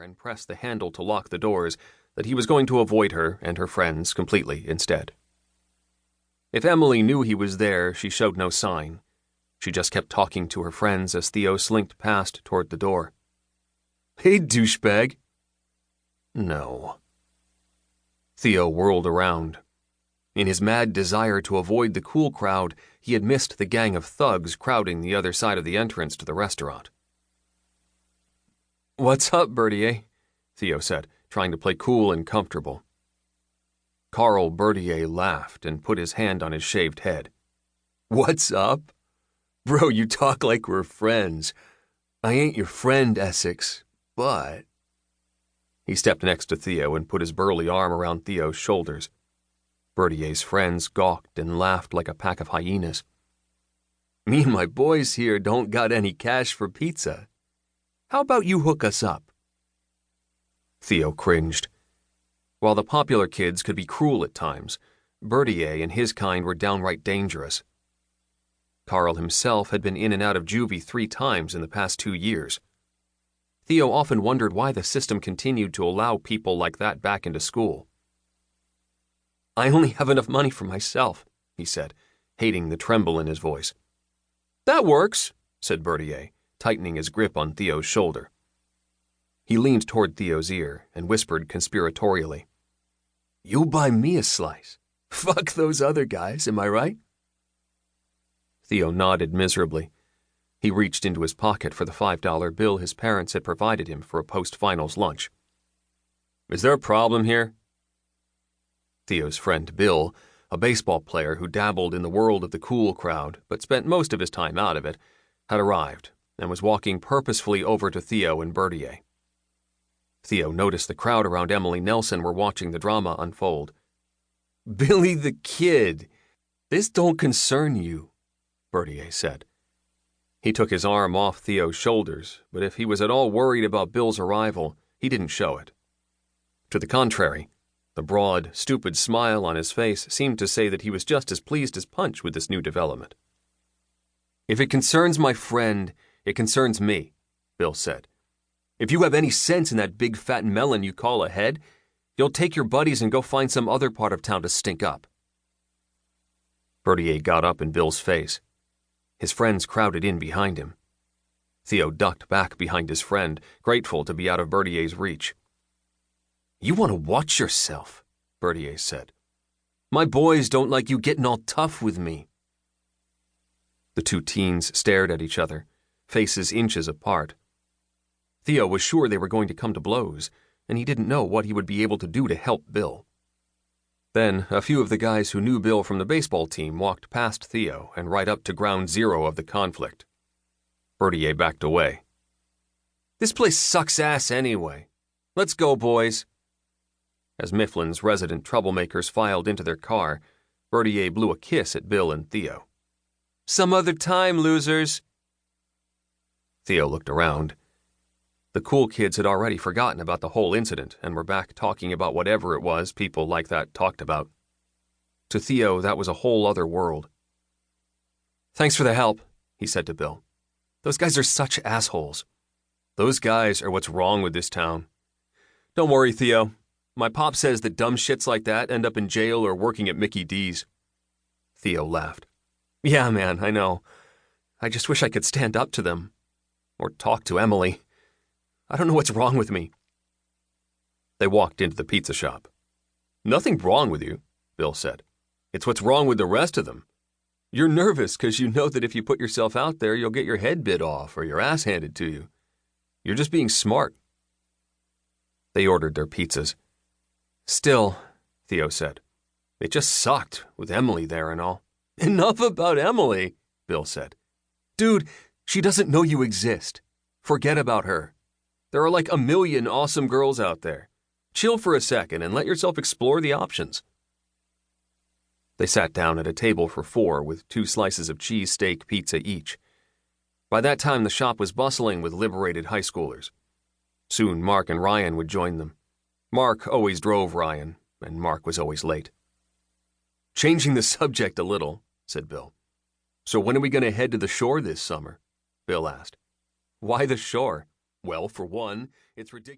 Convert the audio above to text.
and press the handle to lock the doors that he was going to avoid her and her friends completely instead. If Emily knew he was there, she showed no sign. She just kept talking to her friends as Theo slinked past toward the door. "Hey, douchebag." No. Theo whirled around. In his mad desire to avoid the cool crowd, he had missed the gang of thugs crowding the other side of the entrance to the restaurant. "What's up, Bertier?" Theo said, trying to play cool and comfortable. Carl Bertier laughed and put his hand on his shaved head. "What's up? Bro, you talk like we're friends. I ain't your friend, Essex, but..." He stepped next to Theo and put his burly arm around Theo's shoulders. Bertier's friends gawked and laughed like a pack of hyenas. "Me and my boys here don't got any cash for pizza. How about you hook us up?" Theo cringed. While the popular kids could be cruel at times, Bertier and his kind were downright dangerous. Carl himself had been in and out of juvie 3 times in the past 2 years. Theo often wondered why the system continued to allow people like that back into school. "I only have enough money for myself," he said, hating the tremble in his voice. "That works," said Bertier, tightening his grip on Theo's shoulder. He leaned toward Theo's ear and whispered conspiratorially, "You'll buy me a slice. Fuck those other guys, am I right?" Theo nodded miserably. He reached into his pocket for the $5 bill his parents had provided him for a post-finals lunch. "Is there a problem here?" Theo's friend Bill, a baseball player who dabbled in the world of the cool crowd but spent most of his time out of it, had arrived and was walking purposefully over to Theo and Bertier. Theo noticed the crowd around Emily Nelson were watching the drama unfold. "Billy the Kid, this don't concern you," Bertier said. He took his arm off Theo's shoulders, but if he was at all worried about Bill's arrival, he didn't show it. To the contrary, the broad, stupid smile on his face seemed to say that he was just as pleased as Punch with this new development. "If it concerns my friend, it concerns me," Bill said. "If you have any sense in that big fat melon you call a head, you'll take your buddies and go find some other part of town to stink up." Bertier got up in Bill's face. His friends crowded in behind him. Theo ducked back behind his friend, grateful to be out of Bertier's reach. "You want to watch yourself," Bertier said. "My boys don't like you getting all tough with me." The 2 teens stared at each other, faces inches apart. Theo was sure they were going to come to blows, and he didn't know what he would be able to do to help Bill. Then, a few of the guys who knew Bill from the baseball team walked past Theo and right up to ground zero of the conflict. Bertier backed away. "This place sucks ass anyway. Let's go, boys." As Mifflin's resident troublemakers filed into their car, Bertier blew a kiss at Bill and Theo. "Some other time, losers." Theo looked around. The cool kids had already forgotten about the whole incident and were back talking about whatever it was people like that talked about. To Theo, that was a whole other world. "Thanks for the help," he said to Bill. "Those guys are such assholes. Those guys are what's wrong with this town. Don't worry, Theo. My pop says that dumb shits like that end up in jail or working at Mickey D's." Theo laughed. "Yeah, man, I know. I just wish I could stand up to them. Or talk to Emily. I don't know what's wrong with me." They walked into the pizza shop. "Nothing wrong with you," Bill said. "It's what's wrong with the rest of them. You're nervous because you know that if you put yourself out there, you'll get your head bit off or your ass handed to you. You're just being smart." They ordered their pizzas. "Still," Theo said, "it just sucked with Emily there and all." "Enough about Emily," Bill said. "Dude, she doesn't know you exist. Forget about her. There are like a million awesome girls out there. Chill for a second and let yourself explore the options." They sat down at a table for 4 with 2 slices of cheesesteak pizza each. By that time, the shop was bustling with liberated high schoolers. Soon, Mark and Ryan would join them. Mark always drove Ryan, and Mark was always late. "Changing the subject a little," said Bill. "So when are we going to head to the shore this summer?" Bill asked. "Why the shore? Well, for one, it's ridiculous."